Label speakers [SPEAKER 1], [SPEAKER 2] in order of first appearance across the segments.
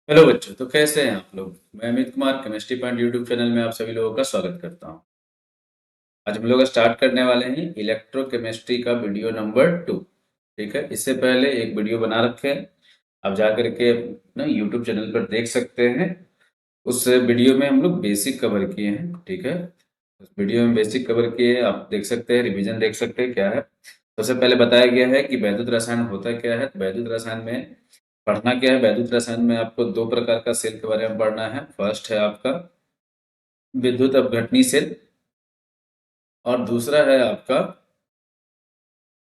[SPEAKER 1] Hello बच्चों, तो कैसे हैं आप लोग। मैं Amit Kumar chemistry point YouTube channel में आप सभी लोगों का स्वागत करता हूं। आज हम लोग स्टार्ट करने वाले हैं इलेक्ट्रोकेमिस्ट्री का वीडियो नंबर 2। ठीक है, इससे पहले एक वीडियो बना रखे हैं, आप जा करके ना यूट्यूब चैनल पर देख सकते हैं। उस वीडियो में हम लोग बेसिक कवर किए हैं। ठीक है, उस वीडियो में बेसिक कवर किए हैं, आप देख सकते हैं, रिवीजन देख सकते हैं क्या है। सबसे पहले बताया गया है कि वैद्युत रसायन होता क्या है। तो वैद्युत रसायन में पढ़ना क्या है। वैद्युत रसायन में आपको दो प्रकार का सेल के बारे में पढ़ना है। फर्स्ट है आपका विद्युत अपघटनी सेल, और दूसरा है आपका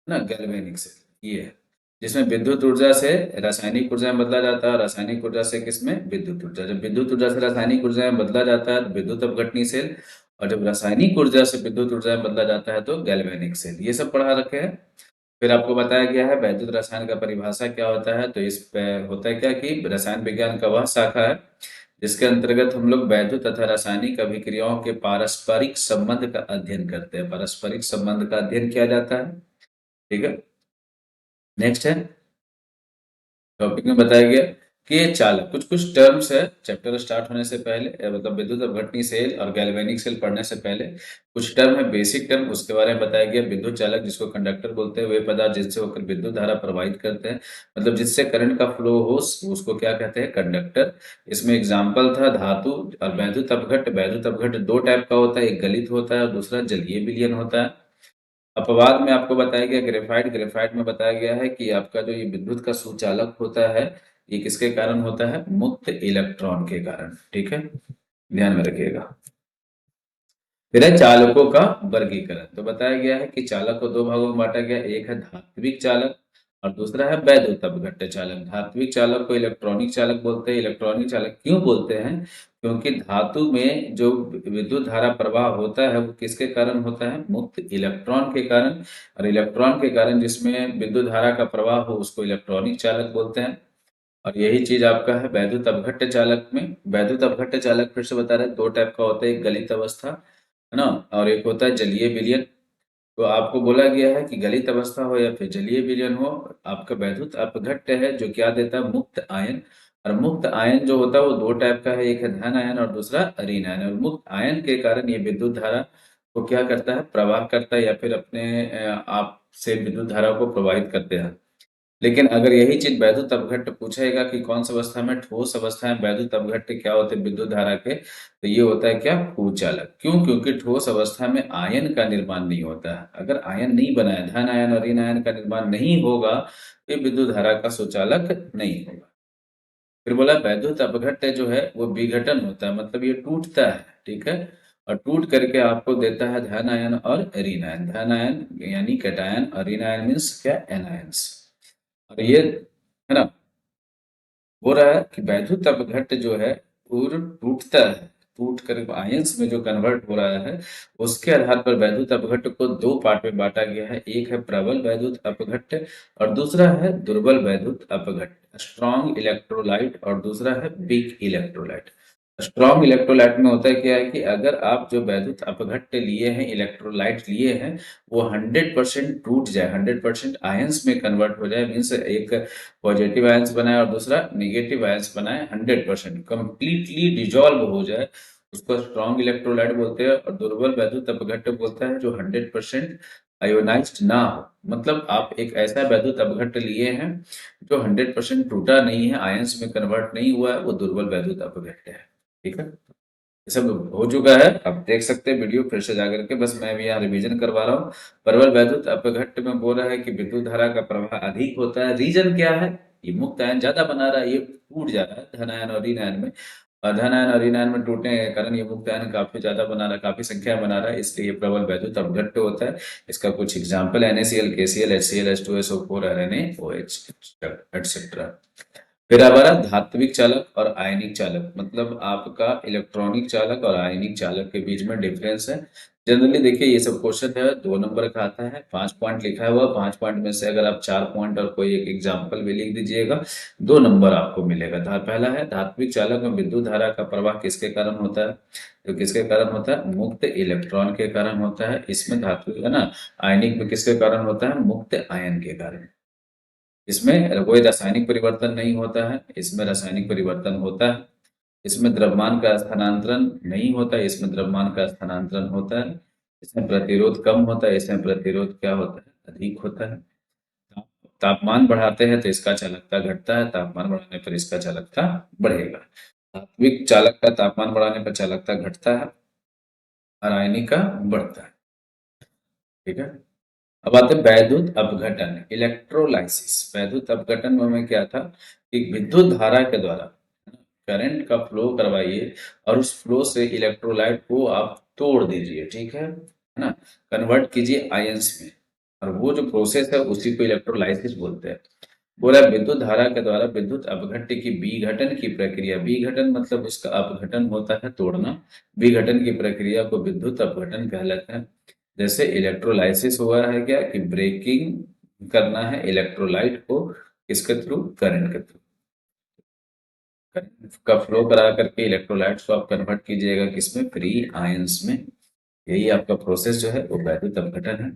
[SPEAKER 1] ना गैल्वेनिक सेल। ये है जिसमें विद्युत ऊर्जा से रासायनिक ऊर्जा में बदला जाता है। रासायनिक ऊर्जा से किसमें, विद्युत ऊर्जा। जब विद्युत ऊर्जा से रासायनिक ऊर्जा में बदला जाता है तो विद्युत अपघटनी सेल, और जब रासायनिक ऊर्जा से विद्युत ऊर्जा में बदला जाता है तो गैल्वेनिक सेल। ये सब पढ़ा रखे हैं। फिर आपको बताया गया है वैद्युत रसायन का परिभाषा क्या होता है। तो इस पे होता है क्या कि रसायन विज्ञान का वह शाखा है जिसके अंतर्गत हम लोग वैद्युत तथा रासायनिक अभिक्रियाओं के पारस्परिक संबंध का अध्ययन करते हैं। पारस्परिक संबंध का अध्ययन किया जाता है। ठीक है, नेक्स्ट है टॉपिक में बताया गया कि ये चालक, कुछ कुछ टर्म्स है चैप्टर स्टार्ट होने से पहले, मतलब विद्युत अपघटनी सेल और गैल्वेनिक सेल पढ़ने से पहले कुछ टर्म है, बेसिक टर्म, उसके बारे में बताया गया। विद्युत चालक जिसको कंडक्टर बोलते हैं, वे पदार्थ जिनसे होकर विद्युत धारा प्रवाहित करते हैं, मतलब जिससे करंट का फ्लो हो, उसको क्या कहते हैं, कंडक्टर। इसमें एग्जाम्पल था धातु और वैद्युत अपघट्य। वैद्युत अपघट्य दो टाइप का होता है, एक गलित होता है और दूसरा जलीय विलयन होता है। अपवाद में आपको बताया गया ग्रेफाइट। ग्रेफाइट में बताया गया है कि आपका जो ये विद्युत का सुचालक होता है, ये किसके कारण होता है, मुक्त इलेक्ट्रॉन के कारण। ठीक है, ध्यान में रखिएगा। फिर है चालकों का वर्गीकरण। तो बताया गया है कि चालक को दो भागों में बांटा गया, एक है धात्विक चालक और दूसरा है वैद्युत अपघट्य चालक। धात्विक चालक को इलेक्ट्रॉनिक चालक बोलते हैं। इलेक्ट्रॉनिक चालक क्यों बोलते हैं, क्योंकि धातु में जो विद्युत धारा प्रवाह होता है वो किसके कारण होता है, मुक्त इलेक्ट्रॉन के कारण। और इलेक्ट्रॉन के कारण जिसमें विद्युत धारा का प्रवाह हो उसको इलेक्ट्रॉनिक चालक बोलते हैं। और यही चीज आपका है वैद्युत अपघट्य चालक में। वैद्युत अपघट्य चालक फिर से बता रहे हैं, दो टाइप का होता है, एक गलित अवस्था है ना, और एक होता है जलीय विलयन। तो आपको बोला गया है कि गलित अवस्था हो या फिर जलीय विलयन हो, आपका वैद्युत अपघट्य है जो क्या देता है, मुक्त आयन। और मुक्त आयन जो होता है वो दो टाइप का है, एक है धन आयन और दूसरा ऋण आयन। और मुक्त आयन के कारण ये विद्युत धारा को क्या करता है, प्रवाह करता है, या फिर अपने आप से विद्युत धारा को प्रवाहित करते हैं। लेकिन अगर यही चीज वैद्युत अपघट्य पूछेगा कि कौन सी अवस्था में, ठोस अवस्था में वैद्युत अपघट्य क्या होते हैं विद्युत धारा के, तो ये होता है क्या, कुचालक। क्यों, क्योंकि ठोस अवस्था में आयन का निर्माण नहीं होता है। अगर आयन नहीं बना है, धन आयन और ऋण आयन का निर्माण नहीं होगा तो ये विद्युत धारा का सुचालक नहीं होगा। फिर बोला वैद्युत अपघट्य जो है वो विघटन होता है, मतलब ये टूटता है। ठीक है, और टूट करके आपको देता है धन आयन और ऋण आयन। धन आयन यानी कैटायन और ऋण आयन मीन्स क्या, एनायंस। और ये है ना, हो रहा है कि वैद्युत अपघट्य जो है पूर्ण टूटता है, टूट कर आयंस में जो कन्वर्ट हो रहा है, उसके आधार पर वैद्युत अपघट्य को दो पार्ट में बांटा गया है। एक है प्रबल वैद्युत अपघट्य और दूसरा है दुर्बल वैद्युत अपघट्य। स्ट्रॉन्ग इलेक्ट्रोलाइट और दूसरा है वीक इलेक्ट्रोलाइट। स्ट्रॉन्ग इलेक्ट्रोलाइट में होता है क्या है कि अगर आप जो वैद्युत अपघट्य लिए हैं, इलेक्ट्रोलाइट लिए हैं, वो 100% टूट जाए, 100% आयंस में कन्वर्ट हो जाए, मीन्स एक पॉजिटिव आयंस बनाए और दूसरा नेगेटिव आयंस बनाए, 100% कंप्लीटली डिजॉल्व हो जाए, उसको स्ट्रॉन्ग इलेक्ट्रोलाइट बोलते हैं। और दुर्बल वैद्युत अपघट्य बोलता है जो 100% आयोनाइज्ड ना हो। मतलब आप एक ऐसा वैद्युत अपघट्य लिए हैं जो 100% टूटा नहीं है, आयंस में कन्वर्ट नहीं हुआ है, वो दुर्बल वैद्युत अपघट्य है। ठीक है, ये सब हो चुका है, आप देख सकते हैं वीडियो फिर से जाकर के, बस मैं भी यहाँ रिवीजन करवा रहा हूँ। प्रबल वैद्युत अपघट्य में बोल रहा है कि विद्युत धारा का प्रवाह अधिक होता है। रीजन क्या है, ये मुक्त आयन ज्यादा बना रहा है, ये टूट जा रहा है धन आयन और ऋण आयन में। और धन आयन और ऋण आयन में टूटने के कारण ये मुक्त आयन काफी ज्यादा बना रहा है, काफी संख्या में बना रहा है, इसलिए ये प्रबल वैद्युत अपघट्य होता है। इसका कुछ example NaCl, KCl, HCl, H2SO4, RNA, OH etcetera. फिर हमारा धात्विक चालक और आयनिक चालक, मतलब आपका इलेक्ट्रॉनिक चालक और आयनिक चालक के बीच में डिफरेंस है। जनरली देखिए ये सब क्वेश्चन है 2 नंबर का आता है, 5 पॉइंट लिखा हुआ, 5 पॉइंट में से अगर आप 4 पॉइंट और कोई एक एग्जाम्पल भी लिख दीजिएगा, 2 नंबर आपको मिलेगा। पहला है धात्विक चालक में विद्युत धारा का प्रवाह किसके कारण होता है, तो किसके कारण होता है, मुक्त इलेक्ट्रॉन के कारण होता है। इसमें धात्विक है ना, आयनिक में किसके कारण होता है, मुक्त आयन के कारण। इसमें कोई रासायनिक परिवर्तन नहीं होता है, इसमें रासायनिक परिवर्तन होता है। इसमें द्रव्यमान का स्थानांतरण नहीं होता है, इसमें द्रव्यमान का स्थानांतरण होता है। इसमें प्रतिरोध कम होता है, इसमें प्रतिरोध क्या होता है, अधिक होता है। तापमान बढ़ाते हैं तो इसका चालकता घटता है, तापमान बढ़ाने पर इसका चालकता बढ़ेगा। धात्विक चालक का तापमान बढ़ाने पर चालकता घटता है और आयनिक का बढ़ता है। ठीक है। अब आते हैं वैद्युत अपघटन, इलेक्ट्रोलाइसिस। वैद्युत अपघटन में हमें क्या था कि विद्युत धारा के द्वारा करंट का फ्लो करवाइए और उस फ्लो से इलेक्ट्रोलाइट को आप तोड़ दीजिए, ठीक है ना, कन्वर्ट कीजिए आयंस में, और वो जो प्रोसेस है उसी को इलेक्ट्रोलाइसिस बोलते हैं। बोला विद्युत धारा के द्वारा विद्युत अपघट्य की विघटन की प्रक्रिया, विघटन मतलब उसका अपघटन होता है तोड़ना, विघटन की प्रक्रिया को विद्युत अपघटन कहलाता है। जैसे इलेक्ट्रोलाइसिस हुआ है क्या कि ब्रेकिंग करना है इलेक्ट्रोलाइट को, किसके थ्रू, करंट के थ्रू। करंट का फ्लो करा करके इलेक्ट्रोलाइट्स को आप कन्वर्ट कीजिएगा किसमें, फ्री आयंस में। यही आपका प्रोसेस जो है वो वैद्युत अपघटन है।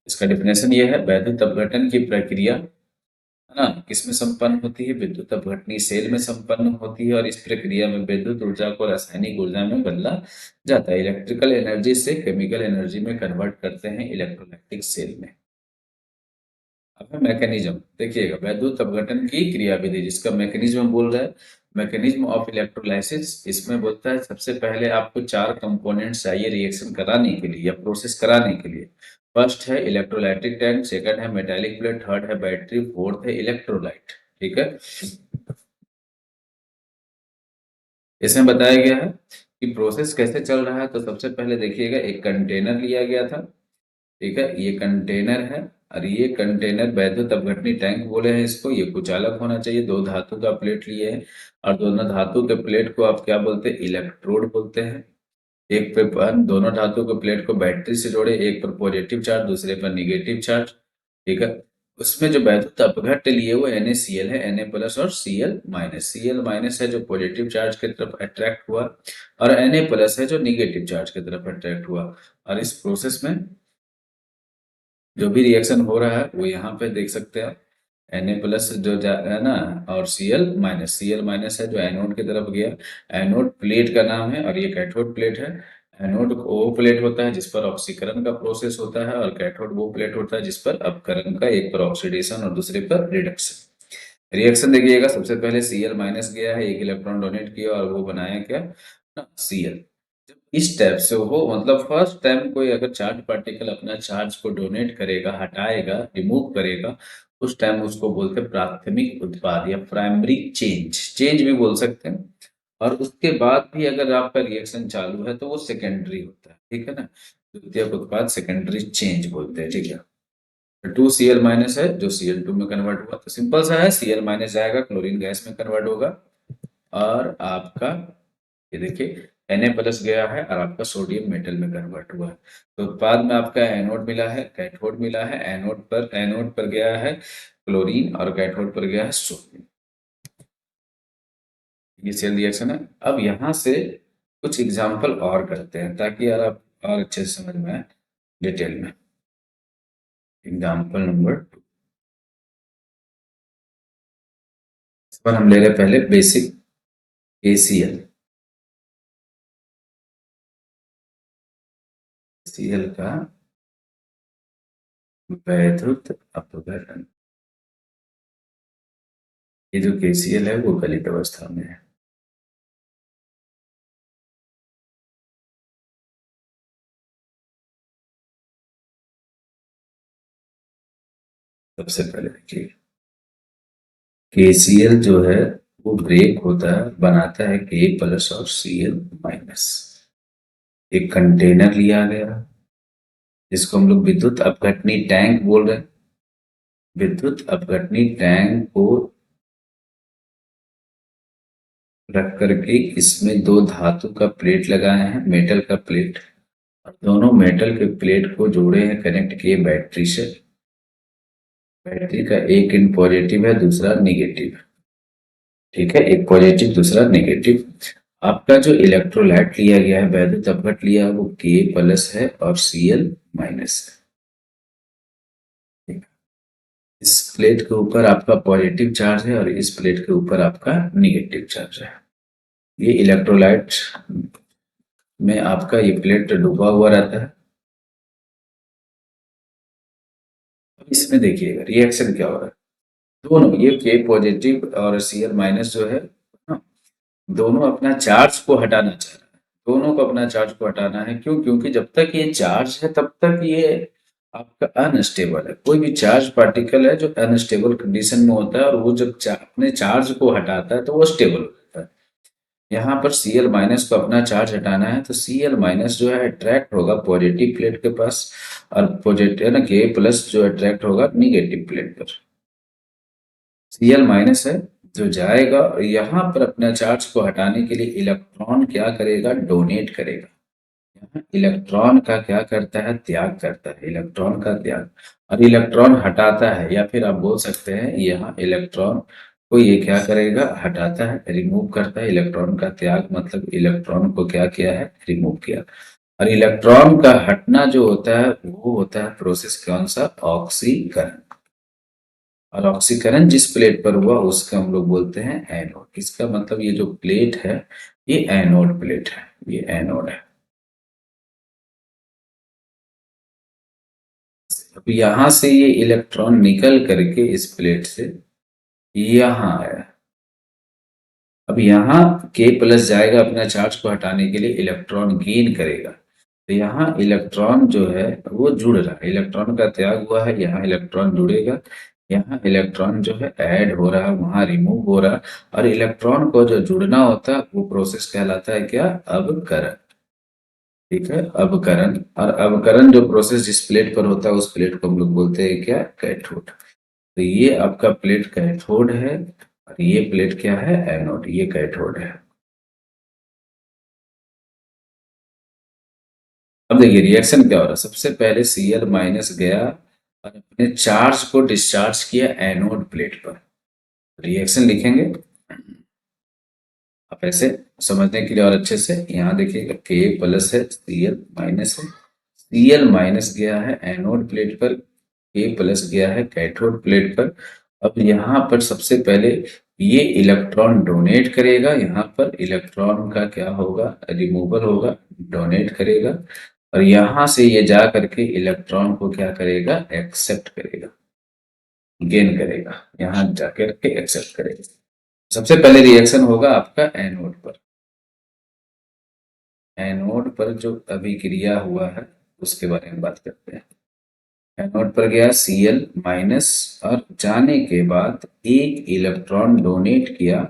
[SPEAKER 1] इसका डिफिनेशन ये है, वैद्युत अपघटन की प्रक्रिया है ना किसमें संपन्न होती है, विद्युत अपघटनी सेल में संपन्न होती है, और इस प्रक्रिया में विद्युत ऊर्जा को रासायनिक ऊर्जा में बदला जाता है। इलेक्ट्रिकल एनर्जी से केमिकल एनर्जी में कन्वर्ट करते हैं इलेक्ट्रोलाइटिक सेल में। अब है मैकेनिज्म, देखिएगा वैद्युत अपघटन की क्रियाविधि, जिसका मैकेनिज्म बोल रहा है, मैकेनिज्म ऑफ इलेक्ट्रोलाइसिस। इसमें बोलता है सबसे पहले आपको चार कंपोनेंट्स चाहिए रिएक्शन कराने के लिए या प्रोसेस कराने के लिए। फर्स्ट है इलेक्ट्रोलाइटिक टैंक, सेकंड है मेटालिक प्लेट, थर्ड है बैटरी, फोर्थ है इलेक्ट्रोलाइट। ठीक है। इसमें बताया गया है कि प्रोसेस कैसे चल रहा है। तो सबसे पहले देखिएगा एक कंटेनर लिया गया था, ठीक है, ये कंटेनर है, और ये कंटेनर वैद्युत अपघटनी टैंक बोले हैं इसको। ये कुचालक होना चाहिए, दो धातु का प्लेट लिए हैं, और दोनों धातु के प्लेट को आप क्या बोलते हैं, इलेक्ट्रोड बोलते हैं। एक पे दोनों धातु के प्लेट को बैटरी से जोड़े, एक पर पॉजिटिव चार्ज दूसरे पर निगेटिव चार्ज। ठीक है। उसमें जो वैद्युत अपघट्य लिए वो NaCl है, Na प्लस और Cl माइनस। Cl माइनस है जो पॉजिटिव चार्ज की तरफ अट्रैक्ट हुआ, और Na प्लस है जो निगेटिव चार्ज की तरफ अट्रैक्ट हुआ। और इस प्रोसेस में जो भी रिएक्शन हो रहा है वो यहाँ पे देख सकते हैं। Na प्लस जो है ना, और Cl माइनस है जो एनोड की तरफ गया। एनोड प्लेट का नाम है और ये कैथोड प्लेट है। एनोड वो प्लेट होता है जिस पर ऑक्सीकरण का प्रोसेस होता है, और कैथोड वो प्लेट होता है जिस पर अपकरण का, एक पर ऑक्सीडेशन और दूसरे पर रिडक्शन। रिएक्शन देखिएगा, सबसे पहले Cl माइनस गया है, एक इलेक्ट्रॉन डोनेट किया और वो बनाया क्या, Cl। इस टाइप से हो, मतलब फर्स्ट टाइम कोई अगर चार्ज पार्टिकल अपना चार्ज को डोनेट करेगा, हटाएगा, रिमूव करेगा, उस टाइम उसको बोलते हैं प्राथमिक उत्पाद या प्राइमरी चेंज, चेंज भी बोल सकते हैं। और उसके बाद भी अगर आपका रिएक्शन चालू है तो वो सेकेंडरी होता है, ठीक है ना, द्वितीयक उत्पाद सेकेंडरी चेंज बोलते हैं। ठीक है। 2Cl माइनस है जो Cl2 में कन्वर्ट हुआ, तो सिंपल सा है, Cl माइनस जाएगा क्लोरीन गैस में कन्वर्ट होगा, और आपका ये देखिए Na प्लस गया है और आपका सोडियम मेटल में कन्वर्ट हुआ है। तो उत्पाद में आपका एनोड मिला है, कैथोड मिला है। एनोड पर गया है क्लोरीन और कैथोड पर गया है सोडियम। ये सेल रिएक्शन है। अब यहाँ से कुछ एग्जाम्पल और करते हैं ताकि यार आप और अच्छे से समझ में आए डिटेल में। एग्जाम्पल नंबर 2, इस पर हम ले रहे हैं पहले बेसिक ACl। ACl का वैद्युत अपघटन। ये जो KCl है वो गलित अवस्था में है। सबसे पहले देखिए KCl जो है वो ब्रेक होता है, बनाता है K प्लस और Cl माइनस। एक कंटेनर लिया गया जिसको हम लोग विद्युत अपघटनी टैंक बोल रहे हैं। विद्युत अपघटनी टैंक को रख करके इसमें दो धातु का प्लेट लगाए हैं, मेटल का प्लेट, और दोनों मेटल के प्लेट को जोड़े हैं, कनेक्ट किए बैटरी से। बैटरी का एक एंड पॉजिटिव है, दूसरा निगेटिव। ठीक है, एक पॉजिटिव दूसरा निगेटिव। आपका जो इलेक्ट्रोलाइट लिया गया है, वैद्युत अपघट लिया है, वो K प्लस है और Cl माइनस है। इस प्लेट के ऊपर आपका पॉजिटिव चार्ज है और इस प्लेट के ऊपर आपका निगेटिव चार्ज है। ये इलेक्ट्रोलाइट में आपका ये प्लेट डूबा हुआ रहता है। इसमें देखिएगा रिएक्शन क्या हो रहा है। दोनों ये के पॉजिटिव और Cl माइनस जो है ना, दोनों अपना चार्ज को हटाना चाह रहा है। दोनों को अपना चार्ज को हटाना है। क्यों? क्योंकि जब तक ये चार्ज है तब तक ये आपका अनस्टेबल है। कोई भी चार्ज पार्टिकल है जो अनस्टेबल कंडीशन में होता है और वो जब अपने चार्ज को हटाता है तो वो स्टेबल हो जाता है। यहाँ पर Cl माइनस को अपना चार्ज हटाना है तो Cl माइनस जो है अट्रैक्ट होगा पॉजिटिव प्लेट के पास और पॉजिटिव ना के प्लस जो अट्रैक्ट होगा निगेटिव प्लेट पर। Cl माइनस है जो जाएगा और यहाँ पर अपना चार्ज को हटाने के लिए इलेक्ट्रॉन क्या करेगा? डोनेट करेगा। यहाँ इलेक्ट्रॉन का क्या करता है? त्याग करता है। इलेक्ट्रॉन का त्याग और इलेक्ट्रॉन हटाता है, या फिर आप बोल सकते हैं यहाँ इलेक्ट्रॉन को ये क्या करेगा? हटाता है, रिमूव करता है। इलेक्ट्रॉन का त्याग मतलब इलेक्ट्रॉन को क्या किया है? रिमूव किया। और इलेक्ट्रॉन का हटना जो होता है वो होता है प्रोसेस कौन सा? ऑक्सीकरण। और ऑक्सीकरण जिस प्लेट पर हुआ उसका हम लोग बोलते हैं एनोड। इसका मतलब ये जो प्लेट है ये एनोड प्लेट है, ये एनोड है। अब यहां से ये इलेक्ट्रॉन निकल करके इस प्लेट से यहाँ आया। अब यहाँ के प्लस जाएगा अपना चार्ज को हटाने के लिए, इलेक्ट्रॉन गेन करेगा। तो यहाँ इलेक्ट्रॉन जो है वो जुड़ रहा है, इलेक्ट्रॉन का त्याग हुआ है, यहाँ इलेक्ट्रॉन जुड़ेगा। यहाँ इलेक्ट्रॉन जो है ऐड हो रहा है, वहां रिमूव हो रहा है। और इलेक्ट्रॉन को जो जुड़ना होता है वो प्रोसेस कहलाता है क्या? अवकरण। ठीक है, अवकरण। और अवकरण जो प्रोसेस जिस प्लेट पर होता है उस प्लेट को हम लोग बोलते हैं क्या? कैथोड। तो ये आपका प्लेट कैथोड है और ये प्लेट क्या है? एनोड। ये कैथोड है। अब देखिए रिएक्शन क्या हो रहा है। सबसे पहले Cl माइनस गया और अपने चार्ज को डिस्चार्ज किया एनोड प्लेट पर। रिएक्शन लिखेंगे आप ऐसे समझने के लिए और अच्छे से। यहाँ देखिएगा के प्लस है, Cl माइनस है। Cl माइनस गया है एनोड प्लेट पर, के प्लस गया है कैथोड प्लेट पर। अब यहाँ पर सबसे पहले ये इलेक्ट्रॉन डोनेट करेगा। यहाँ पर इलेक्ट्रॉन का क्या होगा? रिमूवल होगा, डोनेट करेगा। और यहाँ से ये जा करके इलेक्ट्रॉन को क्या करेगा? एक्सेप्ट करेगा, गेन करेगा। यहाँ जाकर के एक्सेप्ट करेगा। सबसे पहले रिएक्शन होगा आपका एनोड पर। एनोड पर जो अभिक्रिया हुआ है उसके बारे में बात करते हैं। एनोड पर गया Cl माइनस और जाने के बाद एक इलेक्ट्रॉन डोनेट किया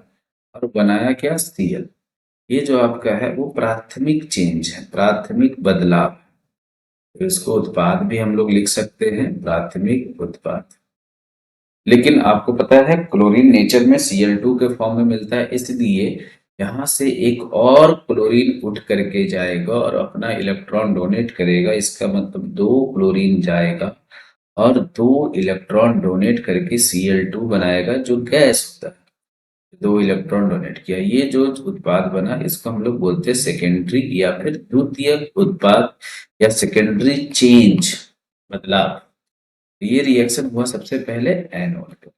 [SPEAKER 1] और बनाया क्या? Cl। ये जो आपका है वो प्राथमिक चेंज है, प्राथमिक बदलाव है। तो इसको उत्पाद भी हम लोग लिख सकते हैं, प्राथमिक उत्पाद। लेकिन आपको पता है क्लोरीन नेचर में Cl2 के फॉर्म में मिलता है, इसलिए यहाँ से एक और क्लोरीन उठ करके जाएगा और अपना इलेक्ट्रॉन डोनेट करेगा। इसका मतलब दो क्लोरीन जाएगा और दो इलेक्ट्रॉन डोनेट करके Cl2 बनाएगा जो गैस होता है। दो इलेक्ट्रॉन डोनेट किया, ये जो उत्पाद बना इसको हम लोग बोलते हैं सेकेंडरी या फिर द्वितीयक उत्पाद या सेकेंडरी चेंज, बदलाव। ये रिएक्शन हुआ सबसे पहले एनोड पर।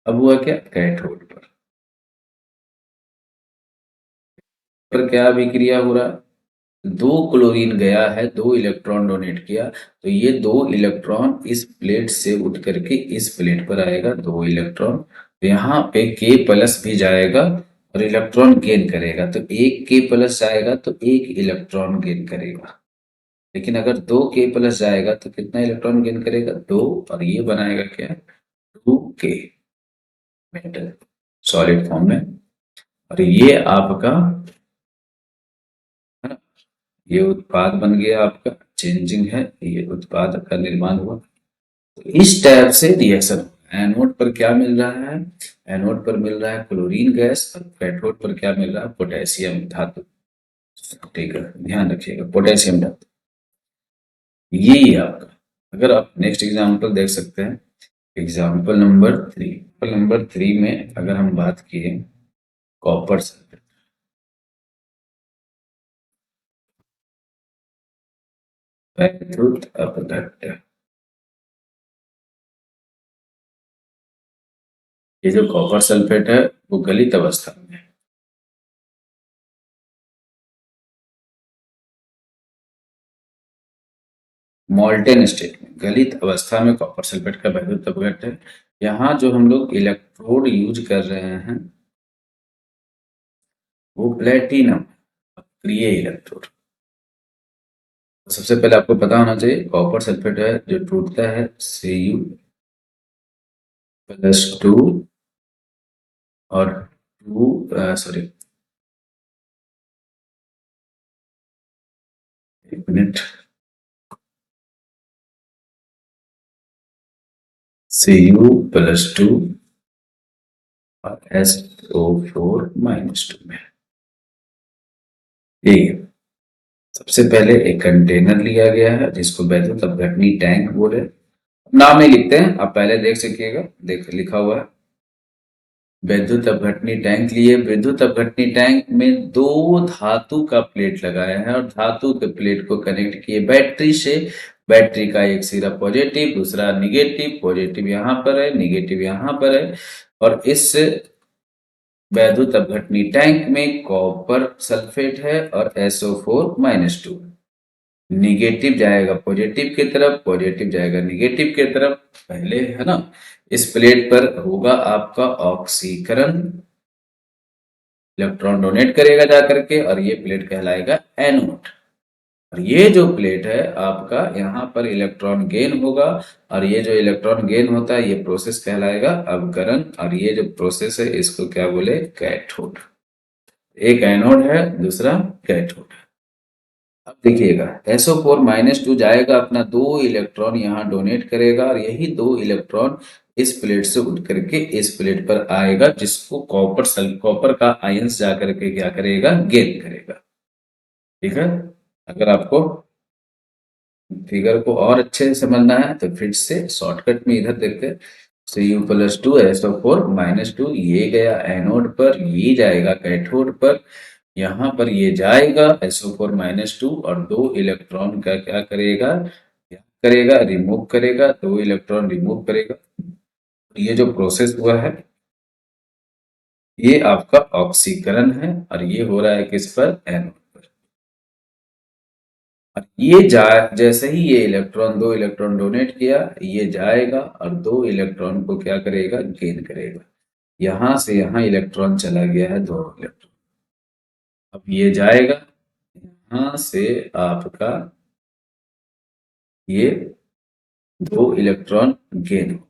[SPEAKER 1] अब हुआ क्या? कैथोड पर। पर क्या अभिक्रिया हो रहा? दो क्लोरीन गया है, दो इलेक्ट्रॉन डोनेट किया, तो ये दो इलेक्ट्रॉन इस प्लेट से उठ करके इस प्लेट पर आएगा, दो इलेक्ट्रॉन। तो यहाँ पे के प्लस भी जाएगा और इलेक्ट्रॉन गेन करेगा। तो एक के प्लस जाएगा तो एक इलेक्ट्रॉन गेन करेगा। लेकिन अगर दो के प्लस जाएगा तो कितना इलेक्ट्रॉन गेन करेगा? दो। और ये बनाएगा क्या? टू के मेटल सॉलिड फॉर्म में। और ये आपका है ना, ये उत्पाद बन गया आपका, चेंजिंग है, ये उत्पाद का निर्माण हुआ। तो इस टाइप से रिएक्शन एनोड पर क्या मिल रहा है? एनोड पर मिल रहा है क्लोरीन गैस और कैथोड पर क्या मिल रहा है? पोटेशियम धातु। ठीक है, ध्यान रखिएगा पोटेशियम धातु। यही है आपका। अगर आप नेक्स्ट एग्जाम्पल देख सकते हैं, एग्जाम्पल नंबर 3। एग्जाम्पल नंबर 3 में अगर हम बात किए कॉपर सल्फेट, वैद्युत अपघट्य। ये जो कॉपर सल्फेट है वो गलित अवस्था में है। मॉल्टेन स्टेट में गलित अवस्था में कॉपर सल्फेट का वैल्यू तब घट है। यहाँ जो हम लोग इलेक्ट्रोड यूज कर रहे हैं वो प्लेटिनम प्रिय इलेक्ट्रोड। सबसे पहले आपको पता होना चाहिए कॉपर सल्फेट है जो टूटता है Cu+2 और 2 सॉरी एक मिनट Cu+2 और SO4-2 में। ये सबसे पहले एक कंटेनर लिया गया है जिसको वैद्युत अपघटनी टैंक बोले। नाम नहीं लिखते हैं, आप पहले देख सकिएगा, देख लिखा हुआ है विद्युत अपघटनी टैंक लिए। विद्युत अपघटनी टैंक में दो धातु का प्लेट लगाया है और धातु के प्लेट को कनेक्ट किए बैटरी से। बैटरी का एक सिरा पॉजिटिव, दूसरा निगेटिव। पॉजिटिव यहाँ पर है, निगेटिव यहाँ पर है। और इस वैद्युत अपघटनी टैंक में कॉपर सल्फेट है और SO4-2। निगेटिव जाएगा पॉजिटिव की तरफ, पॉजिटिव जाएगा निगेटिव की तरफ, पहले है ना। इस प्लेट पर होगा आपका ऑक्सीकरण, इलेक्ट्रॉन डोनेट करेगा जाकर के, और ये प्लेट कहलाएगा एनोड। और ये जो प्लेट है आपका, यहाँ पर इलेक्ट्रॉन गेन होगा। और ये जो इलेक्ट्रॉन गेन होता है ये प्रोसेस कहलाएगा अवकरण। और ये जो प्रोसेस है इसको क्या बोले, कैथोड। एक एनोड है, दूसरा कैथोड। अब देखिएगा SO4-2 जाएगा, अपना 2 इलेक्ट्रॉन यहाँ डोनेट करेगा और यही 2 इलेक्ट्रॉन इस प्लेट से उठ करके इस प्लेट पर आएगा, जिसको कॉपर का आयंस जाकर के क्या करेगा, गेन करेगा। ठीक है। अगर आपको फिगर को और अच्छे से समझना है तो फिर से शॉर्टकट में इधर देखते हैं। Cu+2 SO4-2 ये गया एनोड पर, ये जाएगा कैथोड पर। यहाँ पर ये जाएगा SO4-2 और 2 इलेक्ट्रॉन का क्या करेगा, रिमूव करेगा, 2 इलेक्ट्रॉन रिमूव करेगा। ये जो प्रोसेस हुआ है ये आपका ऑक्सीकरण है और ये हो रहा है किस पर, एनोड पर। और ये जा जैसे ही ये इलेक्ट्रॉन 2 इलेक्ट्रॉन डोनेट किया, ये जाएगा और 2 इलेक्ट्रॉन को क्या करेगा, गेन करेगा। यहां से यहाँ इलेक्ट्रॉन चला गया है, 2 इलेक्ट्रॉन। अब ये जाएगा, यहां से आपका ये 2 इलेक्ट्रॉन गेन होगा।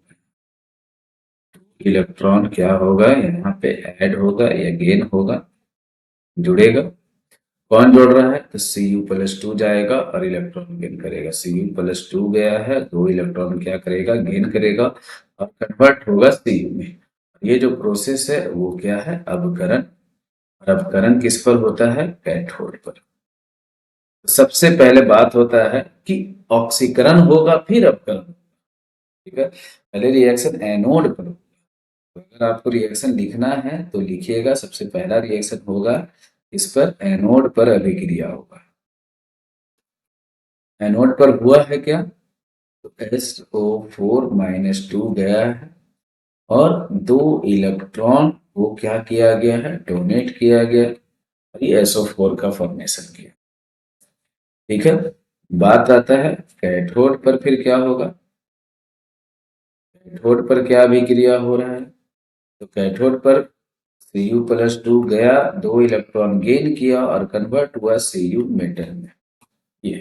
[SPEAKER 1] इलेक्ट्रॉन क्या होगा, यहाँ पे ऐड होगा या गेन होगा, जुड़ेगा। कौन जोड़ रहा है, तो Cu+2 जाएगा और इलेक्ट्रॉन गेन करेगा। Cu+2 गया है, 2 इलेक्ट्रॉन क्या करेगा, गेन करेगा और कन्वर्ट होगा Cu में। ये जो प्रोसेस है वो क्या है, अवकरण। और अवकरण किस पर होता है, कैथोड पर। सबसे पहले बात होता है कि ऑक्सीकरण होगा फिर अपकरण। ठीक है, पहले रिएक्शन एनोड पर। तो अगर आपको रिएक्शन लिखना है तो लिखिएगा, सबसे पहला रिएक्शन होगा इस पर, एनोड पर अभिक्रिया होगा। एनोड पर हुआ है क्या, तो SO4-2 गया है और 2 इलेक्ट्रॉन को क्या किया गया है, डोनेट किया गया। और ये SO4 का फॉर्मेशन किया। ठीक है। बात आता है कैथोड पर, फिर क्या होगा, कैथोड पर क्या अभिक्रिया हो रहा है, तो कैथोड पर Cu+2 गया, 2 इलेक्ट्रॉन गेन किया और कन्वर्ट हुआ Cu मेटल में। ये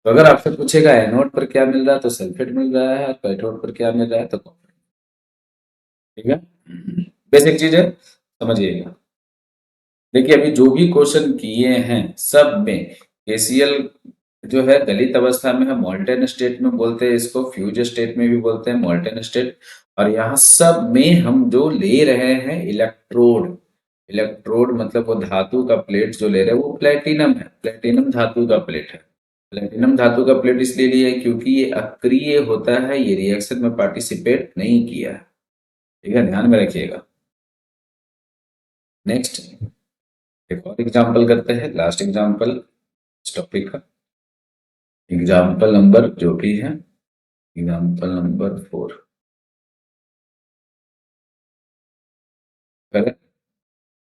[SPEAKER 1] तो अगर आपसे पूछेगा एनोड पर क्या मिल रहा है, तो सल्फेट मिल रहा है, और कैथोड पर क्या मिल रहा है, तो कॉपर। ठीक है, बेसिक चीज है, समझिएगा। देखिए अभी जो भी क्वेश्चन किए हैं सब में KCl जो है दलित अवस्था में है, मॉल्टेन स्टेट में बोलते हैं इसको, फ्यूज स्टेट में भी बोलते हैं मॉल्टेन स्टेट। और यहाँ सब में हम जो ले रहे हैं इलेक्ट्रोड, इलेक्ट्रोड मतलब वो धातु का प्लेट जो ले रहे हैं वो प्लेटिनम है, प्लेटिनम धातु का प्लेट है। प्लेटिनम धातु का प्लेट इसलिए लिया है क्योंकि ये अक्रिय होता है, ये रिएक्शन में पार्टिसिपेट नहीं किया है। ठीक है, ध्यान में रखिएगा। नेक्स्ट एक और एग्जाम्पल करते हैं, लास्ट एग्जाम्पल इस टॉपिक का। एग्जाम्पल नंबर जो भी है, एग्जाम्पल नंबर 4।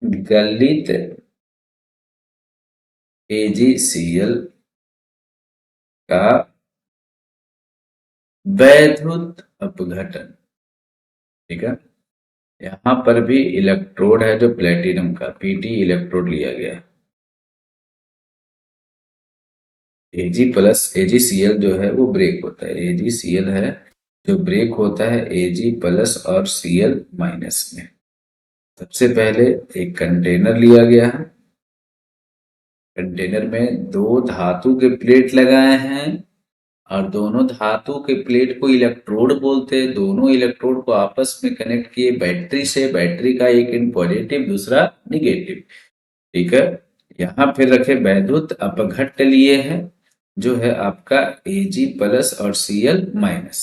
[SPEAKER 1] गलित AgCl का वैद्युत अपघटन। ठीक है, यहाँ पर भी इलेक्ट्रोड है जो प्लेटिनम का Pt इलेक्ट्रोड लिया गया है। Ag प्लस AgCl जो है वो ब्रेक होता है, AgCl है जो ब्रेक होता है Ag प्लस और Cl माइनस में। सबसे पहले एक कंटेनर लिया गया है, कंटेनर में दो धातु के प्लेट लगाए हैं और दोनों धातु के प्लेट को इलेक्ट्रोड बोलते हैं। दोनों इलेक्ट्रोड को आपस में कनेक्ट किए बैटरी से, बैटरी का एक एंड पॉजिटिव दूसरा निगेटिव। ठीक है, यहाँ फिर रखे वैद्युत अपघट्ट लिए हैं जो है आपका Ag प्लस और Cl माइनस।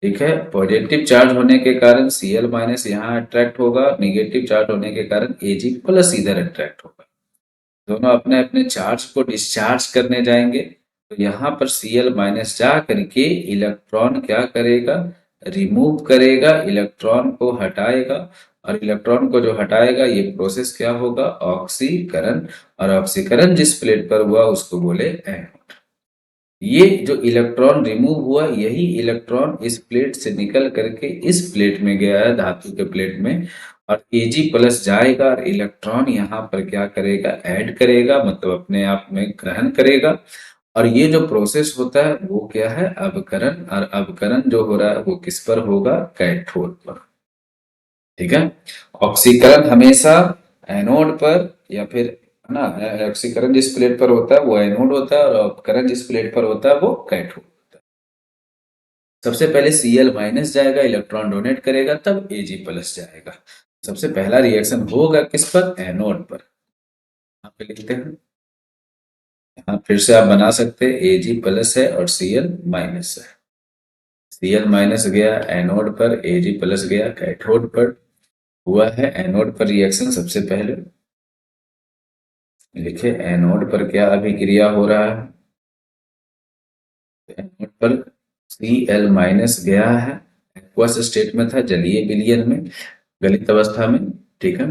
[SPEAKER 1] ठीक है, पॉजिटिव चार्ज होने के कारण Cl माइनस यहाँ अट्रैक्ट होगा, निगेटिव चार्ज होने के कारण Ag प्लस इधर अट्रैक्ट होगा। दोनों अपने अपने चार्ज को डिस्चार्ज करने जाएंगे, तो यहाँ पर Cl माइनस जा करके इलेक्ट्रॉन क्या करेगा, रिमूव करेगा, इलेक्ट्रॉन को हटाएगा। और इलेक्ट्रॉन को जो हटाएगा ये प्रोसेस क्या होगा, ऑक्सीकरण। और ऑक्सीकरण जिस प्लेट पर हुआ उसको बोले एनोड। ये जो इलेक्ट्रॉन रिमूव हुआ यही इलेक्ट्रॉन इस प्लेट से निकल करके इस प्लेट में गया है, धातु के प्लेट में, और Ag प्लस जाएगा और इलेक्ट्रॉन यहाँ पर क्या करेगा, ऐड करेगा, मतलब अपने आप में ग्रहण करेगा। और ये जो प्रोसेस होता है वो क्या है, अवकरण। और अवकरण जो हो रहा है वो किस पर होगा, कैथोड पर। ठीक है, ऑक्सीकरण हमेशा एनोड पर या फिर है ना, ऑक्सीकरण जिस प्लेट पर होता है वो एनोड होता है और अपकरण जिस प्लेट पर होता है वो कैथोड होता है। सबसे पहले Cl माइनस जाएगा, इलेक्ट्रॉन डोनेट करेगा, तब Ag प्लस जाएगा। सबसे पहला रिएक्शन होगा किस पर, एनोड पर। यहाँ पे लिखते हैं, यहाँ फिर से आप बना सकते हैं, Ag प्लस है और Cl माइनस है। Cl माइनस गया एनोड पर, Ag प्लस गया कैथोड पर। हुआ है एनोड पर रिएक्शन। सबसे पहले लिखे एनोड पर क्या अभिक्रिया हो रहा है, एनोड पर Cl माइनस गया है, एक्वस स्टेट में था, जलीय विलयन में, गलित अवस्था में। ठीक है,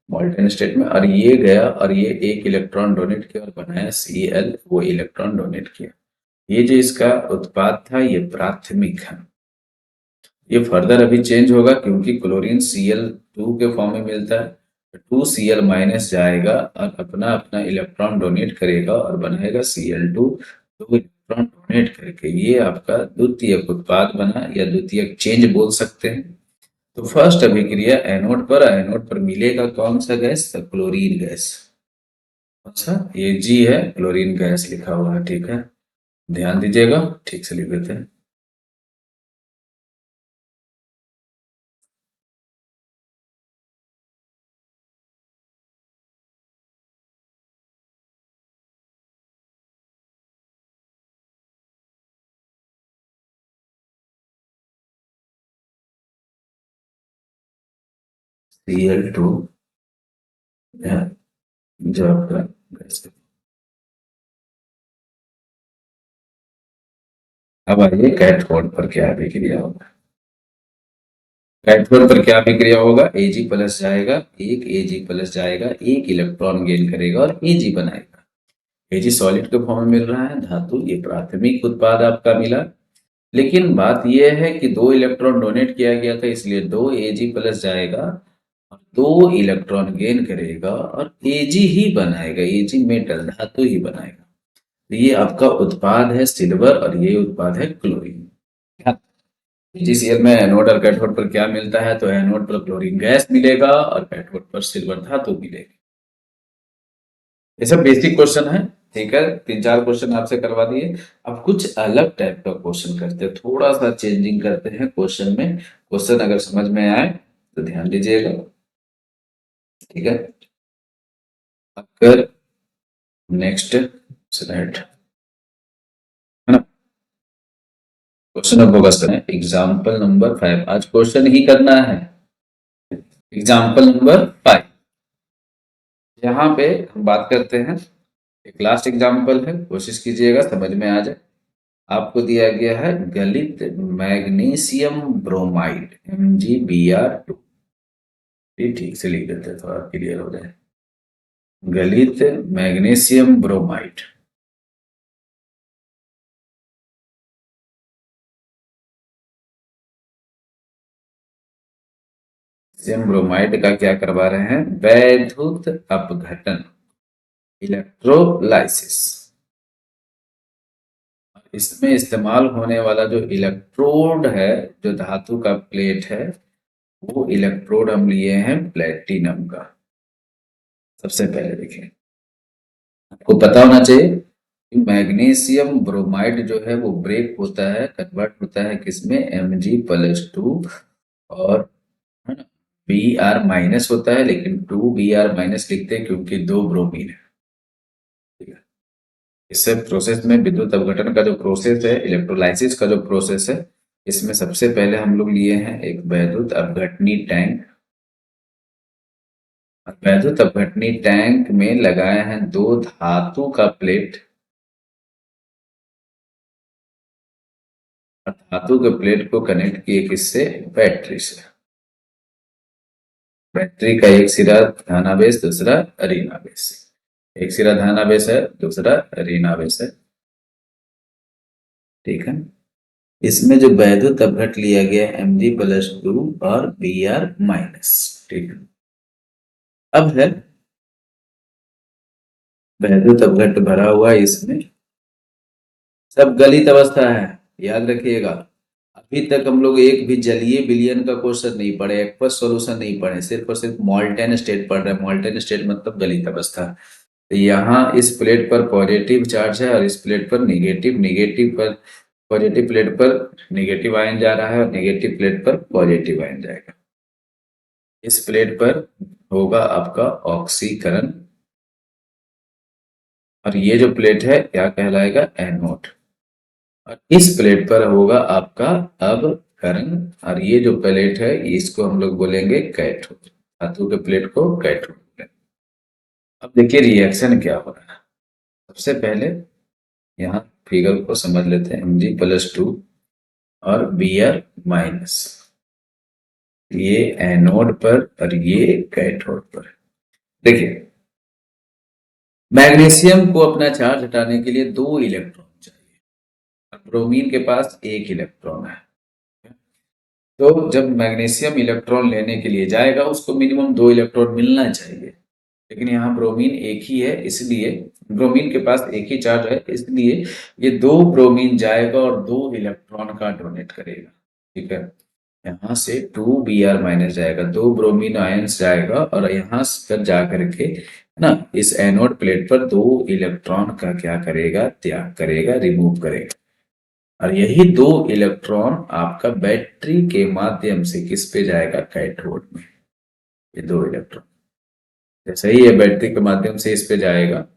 [SPEAKER 1] मॉल्टन स्टेट में, और ये गया और ये एक इलेक्ट्रॉन डोनेट किया और बनाया Cl, वो इलेक्ट्रॉन डोनेट किया। ये जो इसका उत्पाद था ये प्राथमिक है। ये फर्दर अभी चेंज होगा क्योंकि क्लोरीन Cl2 के फॉर्म में मिलता है। 2Cl माइनस जाएगा और अपना अपना इलेक्ट्रॉन डोनेट करेगा और बनाएगा Cl2। तो इलेक्ट्रॉन डोनेट करके ये आपका द्वितीयक उत्पाद बना या द्वितीयक चेंज बोल सकते हैं। तो फर्स्ट अभिक्रिया एनोड पर, एनोड पर मिलेगा कौन सा गैस, क्लोरीन गैस। अच्छा, ये G है, क्लोरीन गैस लिखा हुआ है। ठीक है, ध्यान दीजिएगा, ठीक से लिख देते हैं। Cl2 जो आपका गैस। अब आइए कैथोड पर क्या अभिक्रिया होगा। कैथोड पर क्या अभिक्रिया होगा, Ag प्लस जाएगा, एक Ag प्लस जाएगा, एक इलेक्ट्रॉन गेन करेगा और Ag बनाएगा। Ag सॉलिड के फॉर्म में मिल रहा है धातु, ये प्राथमिक उत्पाद आपका मिला। लेकिन बात यह है कि दो इलेक्ट्रॉन डोनेट किया गया था, इसलिए दो Ag प्लस जाएगा और दो इलेक्ट्रॉन गेन करेगा और Ag ही बनाएगा, Ag मेटल धातु ही बनाएगा। तो ये आपका उत्पाद है सिल्वर और ये उत्पाद है क्लोरीन। GCl में एनोड और कैथोड पर क्या मिलता है, तो एनोड पर क्लोरीन गैस मिलेगा और कैथोड पर सिल्वर धातु मिलेगी। ये सब बेसिक क्वेश्चन है। ठीक है, 3-4 क्वेश्चन आपसे करवा दिए। अब कुछ अलग टाइप का क्वेश्चन करते हैं, थोड़ा सा चेंजिंग करते हैं क्वेश्चन में। क्वेश्चन अगर समझ में आए तो ध्यान दीजिएगा। ठीक है, अगर नेक्स्ट स्लाइड है ना, क्वेश्चन फोकस करें। एग्जाम्पल नंबर 5, आज क्वेश्चन ही करना है। एग्जाम्पल नंबर 5, यहाँ पे हम बात करते हैं, एक लास्ट एग्जाम्पल है, कोशिश कीजिएगा समझ में आ जाए। आपको दिया गया है गलित मैग्नीशियम ब्रोमाइड MgBr2। ये ठीक से लिख देते हैं, थोड़ा क्लियर हो जाए। गलित मैग्नीशियम ब्रोमाइड। मैग्नीशियम ब्रोमाइड का क्या करवा रहे हैं? वैद्युत अपघटन, इलेक्ट्रोलाइसिस। इसमें इस्तेमाल होने वाला जो इलेक्ट्रोड है, जो धातु का प्लेट है, वो इलेक्ट्रोड हम लिए हैं प्लेटिनम का। सबसे पहले देखिए, आपको पता होना चाहिए कि मैग्नीशियम ब्रोमाइड जो है वो ब्रेक होता है, कन्वर्ट होता है किसमें? Mg+2, और है ना, Br- होता है, लेकिन 2Br- लिखते हैं क्योंकि दो ब्रोमीन है। ठीक है। इससे प्रोसेस में विद्युत अपघटन का जो प्रोसेस है, इलेक्ट्रोलाइसिस का जो प्रोसेस है, इसमें सबसे पहले हम लोग लिए हैं एक वैद्युत अपघटनी टैंक। और वैद्युत अपघटनी टैंक में लगाए हैं दो धातु का प्लेट। और धातु के प्लेट को कनेक्ट किए किससे? बैटरी से। बैटरी का एक सिरा धनावेश, दूसरा ऋणावेश। एक सिरा धनावेश है, दूसरा ऋणावेश है। ठीक है। इसमें जो वैद्युत अपघट लिया गया है Mg+2 और Br-। ठीक है। अब है वैद्युत अपघट भरा हुआ है, इसमें सब गलित अवस्था है, याद रखिएगा। अभी तक हम लोग एक भी जलीय विलयन का क्वेश्चन नहीं पढ़े, एक्वस सॉल्यूशन नहीं पढ़े, सिर्फ और सिर्फ मॉल्टेन स्टेट पढ़ रहे हैं। मॉल्टेन स्टेट मतलब गलित अवस्था। तो यहाँ इस प्लेट पर पॉजिटिव चार्ज है और इस प्लेट पर निगेटिव। निगेटिव पर पॉजिटिव प्लेट पर निगेटिव आयन जा रहा है और निगेटिव प्लेट पर पॉजिटिव आयन जाएगा। इस प्लेट पर होगा आपका ऑक्सीकरण, और ये जो प्लेट है क्या कहलाएगा? एनोड। और इस प्लेट पर होगा आपका अवकरण, और ये जो प्लेट है इसको हम लोग बोलेंगे कैथोड। धातु के प्लेट को कैथोड बोलेंगे। अब देखिए रिएक्शन क्या हो रहा है। सबसे पहले यहाँ फिगर को समझ लेते हैं। Mg+2 और Br-, ये एनोड पर और ये कैथोड पर। देखिए, मैग्नीशियम को अपना चार्ज हटाने के लिए दो इलेक्ट्रॉन चाहिए। ब्रोमीन के पास एक इलेक्ट्रॉन है। तो जब मैग्नीशियम इलेक्ट्रॉन लेने के लिए जाएगा, उसको मिनिमम दो इलेक्ट्रॉन मिलना चाहिए। लेकिन यहाँ ब्रोमीन एक ही है, इसलिए ब्रोमीन के पास एक ही चार्ज है, इसलिए ये दो ब्रोमीन जाएगा और दो इलेक्ट्रॉन का डोनेट करेगा। ठीक है। यहाँ से 2Br- जाएगा, दो ब्रोमीन आयंस जाएगा, और यहाँ पर जा करके ना इस एनोड प्लेट पर दो इलेक्ट्रॉन का क्या करेगा? त्याग करेगा, रिमूव करेगा। और यही दो इलेक्ट्रॉन आपका बैटरी के माध्यम से किस पे जाएगा? कैथोड में। ये दो इलेक्ट्रॉन जैसे ही ये बैटरी के माध्यम से इस पे जाएगा,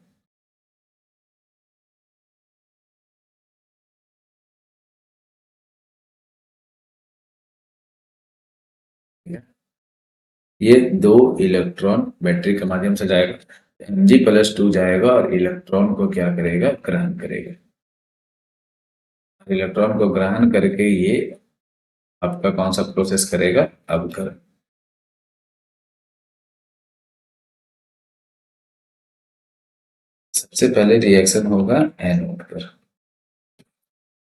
[SPEAKER 1] ये दो इलेक्ट्रॉन बैटरी के माध्यम से जाएगा, Mg+2 जाएगा और इलेक्ट्रॉन को क्या करेगा? ग्रहण करेगा। इलेक्ट्रॉन को ग्रहण करके ये आपका कौन सा प्रोसेस करेगा? अवकरण। सबसे पहले रिएक्शन होगा एनोड पर।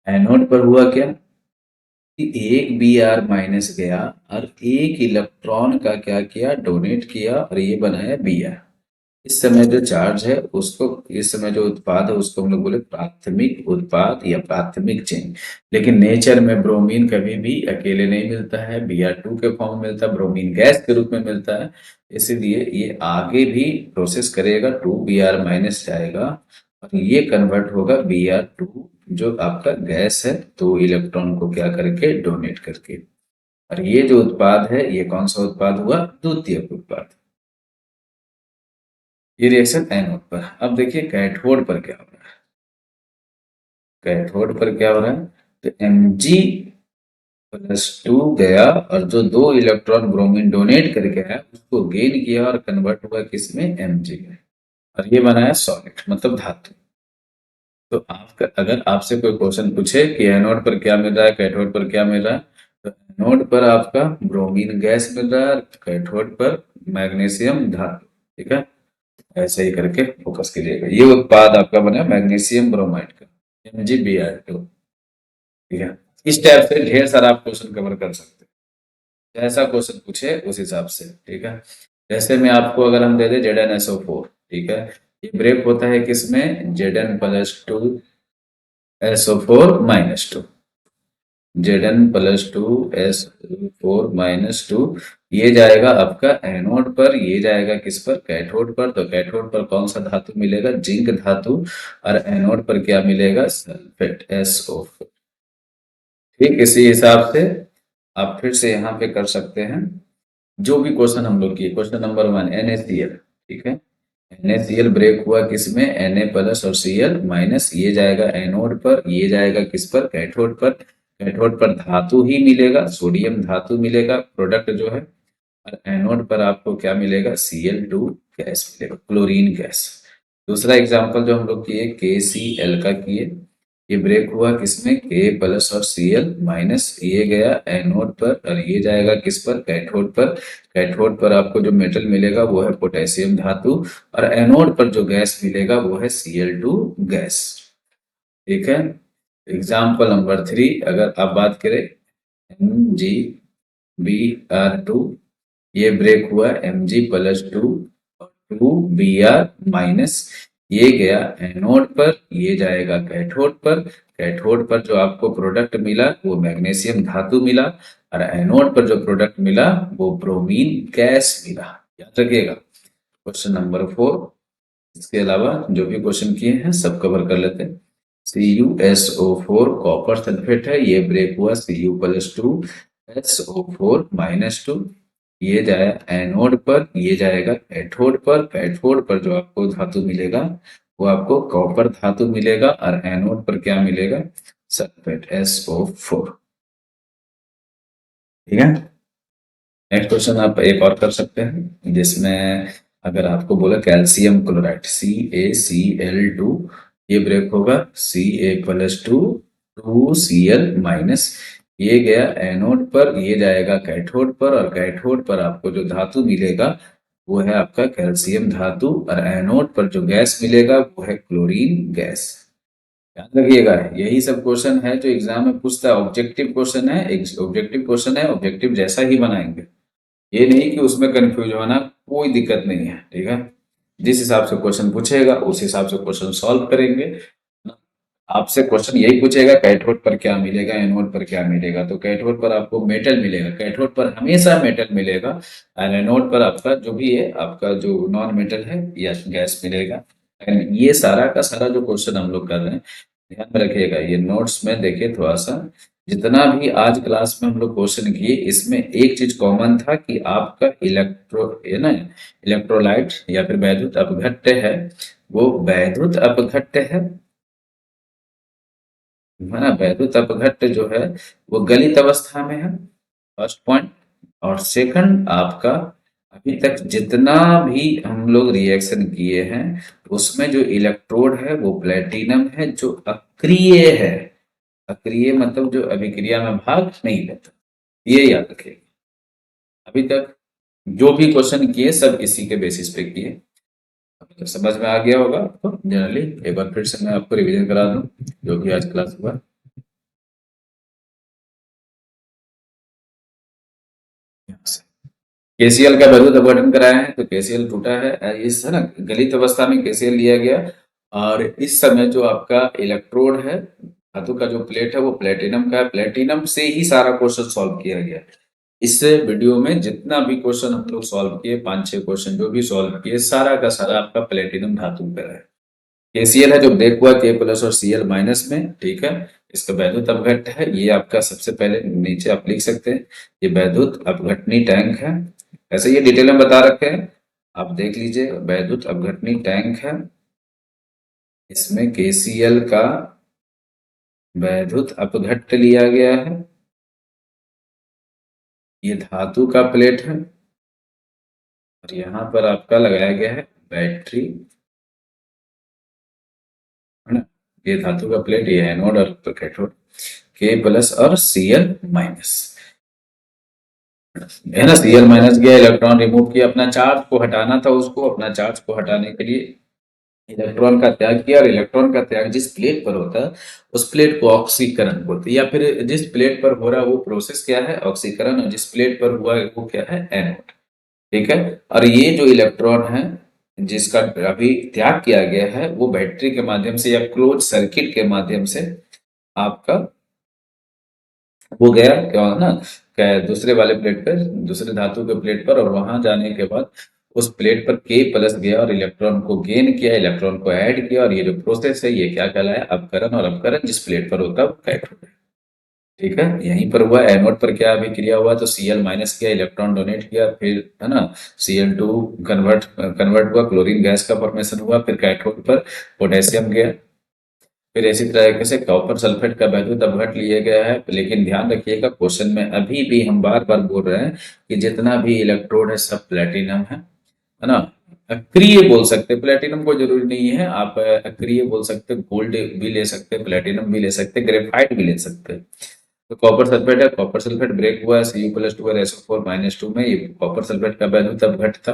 [SPEAKER 1] एनोड पर हुआ क्या कि एक Br- गया और एक इलेक्ट्रॉन का क्या किया? डोनेट किया, और ये बनाया Br। इस समय जो चार्ज है उसको, इस समय जो उत्पाद है उसको हम लोग बोले प्राथमिक उत्पाद या प्राथमिक चेन। लेकिन नेचर में ब्रोमीन कभी भी अकेले नहीं मिलता है, Br2 के फॉर्म में मिलता है, ब्रोमीन गैस के रूप में मिलता है। इसलिए ये आगे भी प्रोसेस करेगा, 2Br- जाएगा और ये कन्वर्ट होगा Br2, जो आपका गैस है, तो इलेक्ट्रॉन को क्या करके? डोनेट करके। और ये जो उत्पाद है, ये कौन सा उत्पाद हुआ? द्वितीयक उत्पाद। ये रिएक्शन एनोड पर। अब देखिए कैथोड पर क्या हो रहा है। कैथोड पर क्या हो रहा है? तो Mg+2 गया और जो दो इलेक्ट्रॉन ब्रोमीन डोनेट करके आया उसको गेन किया और कन्वर्ट हुआ किसमें? Mg में। और ये बनाया सॉलिड, मतलब धातु। तो आपका अगर आपसे कोई क्वेश्चन पूछे कि एनोड पर क्या मिल रहा है, कैथोड पर क्या मिल रहा है, तो एनोड पर आपका ब्रोमीन गैस मिल रहा है, कैथोड पर मैग्नीशियम धातु। ठीक है, ऐसे ही करके फोकस कीजिएगा। ये उत्पाद आपका बना मैग्नीशियम ब्रोमाइड का, MgBr2। ठीक है, इस टाइप से ढेर सारा आप क्वेश्चन कवर कर सकते हैं, जैसा क्वेश्चन पूछे उस हिसाब से। ठीक है, जैसे में आपको अगर हम दे दें ZnSO4, ठीक है, ये ब्रेक होता है किसमें, Zn+2SO4-2, Zn+2SO4-2, ये जाएगा आपका एनोड पर, ये जाएगा किस पर, कैथोड पर। तो कैथोड पर कौन सा धातु मिलेगा, जिंक धातु, और एनोड पर क्या मिलेगा, सल्फेट SO4। ठीक, इसी हिसाब से आप फिर से यहाँ पे कर सकते हैं जो भी क्वेश्चन हम लोग किए। क्वेश्चन नंबर 1 NaCl, ठीक है, NaCl ब्रेक हुआ किसमें, Na+ और Cl-, ये जाएगा एनोड पर, ये जाएगा किस पर, कैथोड पर। कैथोड पर धातु ही मिलेगा, सोडियम धातु मिलेगा प्रोडक्ट जो है, और एनोड पर आपको क्या मिलेगा, Cl2 गैस मिलेगा, क्लोरीन गैस। दूसरा एग्जांपल जो हम लोग किए KCl का किए, ये ब्रेक हुआ किसमें, K+ और Cl-, ये गया एनोड पर और ये जाएगा किस पर, कैथोड पर। कैथोड पर आपको जो मेटल मिलेगा वो है पोटेशियम धातु, और एनोड पर जो गैस मिलेगा वो है Cl2 गैस। ठीक है, एग्जाम्पल नंबर 3 अगर आप बात करें MgBr2, ये ब्रेक हुआ Mg+2 और 2Br-, ये गया एनोड पर, ये जाएगा कैथोड पर। कैथोड पर जो आपको प्रोडक्ट मिला वो मैग्नीशियम धातु मिला, और एनोड पर जो प्रोडक्ट मिला वो ब्रोमीन गैस मिला। याद रखिएगा। क्वेश्चन नंबर 4, इसके अलावा जो भी क्वेश्चन किए हैं सब कवर कर लेते हैं। CuSO4 कॉपर सल्फेट है, ये ब्रेक हुआ Cu+2SO4-2, ये जाएगा एनोड पर, ये जाएगा कैथोड पर। कैथोड पर जो आपको धातु मिलेगा वो आपको कॉपर धातु मिलेगा, और एनोड पर क्या मिलेगा, सल्फेट SO4। ठीक है, नेक्स्ट क्वेश्चन आप एक और कर सकते हैं, जिसमें अगर आपको बोला कैल्शियम क्लोराइड CaCl2, ये ब्रेक होगा Ca+2 ये गया एनोड पर, ये जाएगा कैथोड पर, और कैथोड पर आपको जो धातु मिलेगा वो है आपका कैल्शियम धातु, और एनोड पर जो गैस मिलेगा वो है क्लोरीन गैस। याद रखिएगा, यही सब क्वेश्चन है जो एग्जाम में पूछता है। ऑब्जेक्टिव क्वेश्चन है, ऑब्जेक्टिव क्वेश्चन है, ऑब्जेक्टिव जैसा ही बनाएंगे, ये नहीं कि उसमें कंफ्यूज होना, कोई दिक्कत नहीं है। ठीक है, जिस हिसाब से क्वेश्चन पूछेगा उस हिसाब से क्वेश्चन सॉल्व करेंगे। आपसे क्वेश्चन यही पूछेगा कैथोड पर क्या मिलेगा, एनोड पर क्या मिलेगा। तो कैथोड पर आपको मेटल मिलेगा, कैथोड पर हमेशा मेटल मिलेगा, और एनोड पर आपका जो भी है आपका जो नॉन मेटल है या गैस मिलेगा। एंड ये सारा का सारा जो क्वेश्चन हम लोग कर रहे हैं, ध्यान में रखिएगा। ये नोट्स में देखिए थोड़ा सा, जितना भी आज क्लास में हम लोग क्वेश्चन किए, इसमें एक चीज कॉमन था कि आपका इलेक्ट्रो है ना, इलेक्ट्रोलाइट या फिर वैद्युत अपघट्य है, वो वैद्युत अपघट्य है ना, वैद्युत अपघट्य जो है वो गलित अवस्था में है, फर्स्ट पॉइंट। और सेकंड आपका, अभी तक जितना भी हम लोग रिएक्शन किए हैं उसमें जो इलेक्ट्रोड है वो प्लेटिनम है, जो अक्रिय है। अक्रिय मतलब जो अभिक्रिया में भाग नहीं लेता, ये याद रखिए। अभी तक जो भी क्वेश्चन किए सब इसी के बेसिस पे किए। अभी तक समझ में आ गया होगा आपको जनरली। एक बार फिर से मैं आपको रिवीजन करा दूं जो भी आज क्लास हुआ। केसीएल का वैल्यू अपघटन कराया है तो केसीएल टूटा है, इस है ना गलित अवस्था में केसीएल लिया गया। और इस समय जो आपका इलेक्ट्रोड है, धातु का जो प्लेट है वो प्लेटिनम का है, प्लेटिनम से ही सारा क्वेश्चन सॉल्व किया गया। इस वीडियो में जितना भी क्वेश्चन हम लोग सॉल्व किए, 5-6 क्वेश्चन जो भी सॉल्व किए, सारा का सारा आपका प्लेटिनम धातु पर है। KCl है जो ब्रेक हुआ K+ और Cl- में, ठीक है। इसका वैद्युत अपघट्य है, ये आपका सबसे पहले नीचे आप लिख सकते हैं, ये वैद्युत अपघटनी टैंक है। ऐसे ये डिटेल में बता रखे हैं, आप देख लीजिए। वैद्युत अपघटनी टैंक है, इसमें KCl का वैद्युत अपघट्य लिया गया है, ये धातु का प्लेट है, और यहाँ पर आपका लगाया गया है बैटरी, है ना। ये धातु का प्लेट, ये एनोड और कैथोड, K+ और Cl-। है ना, Cl माइनस गया, इलेक्ट्रॉन रिमूव किया, अपना चार्ज को हटाना था उसको, अपना चार्ज को हटाने के लिए इलेक्ट्रॉन का त्याग किया, और इलेक्ट्रॉन का त्याग जिस प्लेट पर होता है उस प्लेट को ऑक्सीकरण बोलते हैं, या फिर जिस प्लेट पर हो रहा है वो प्रोसेस क्या है, ऑक्सीकरण, और जिस प्लेट पर हुआ है वो क्या है, एनोड। ठीक है। और ये जो इलेक्ट्रॉन है जिसका अभी त्याग किया गया है वो बैटरी के माध्यम से या क्लोज सर्किट के माध्यम से आपका वो गया क्या ना, क्या दूसरे वाले प्लेट पर, दूसरे धातु के प्लेट पर, और वहां जाने के बाद उस प्लेट पर के प्लस गया और इलेक्ट्रॉन को गेन किया, इलेक्ट्रॉन को ऐड किया, और ये जो प्रोसेस है ये क्या कहलाया, अपकरण, और अपकरण जिस प्लेट पर होता है वो कैथोड है। ठीक है, यहीं पर हुआ। एनोड पर क्या अभिक्रिया हुआ, तो Cl माइनस किया, इलेक्ट्रॉन डोनेट किया, फिर है ना Cl2 कन्वर्ट कन्वर्ट हुआ, क्लोरीन गैस का फॉर्मेशन हुआ, फिर कैथोड पर पोटेशियम गया। फिर इसी तरीके से कॉपर सल्फेट का वैल्यू अपघट लिया गया है, लेकिन ध्यान रखिएगा क्वेश्चन में अभी भी हम बार बार बोल रहे हैं कि जितना भी इलेक्ट्रोड है सब प्लेटिनम है ना। अक्रिय बोल सकते हैं, प्लेटिनम को जरूरी नहीं है, आप अक्रिय बोल सकते हैं, गोल्ड भी ले सकते हैं, प्लेटिनम भी ले सकते हैं, ग्रेफाइट भी ले सकते हैं। तो कॉपर सल्फेट है, कॉपर सल्फेट ब्रेक हुआ है Cu+2 और SO4-2 में, ये कॉपर सल्फेट का वैल्यू तब घट था,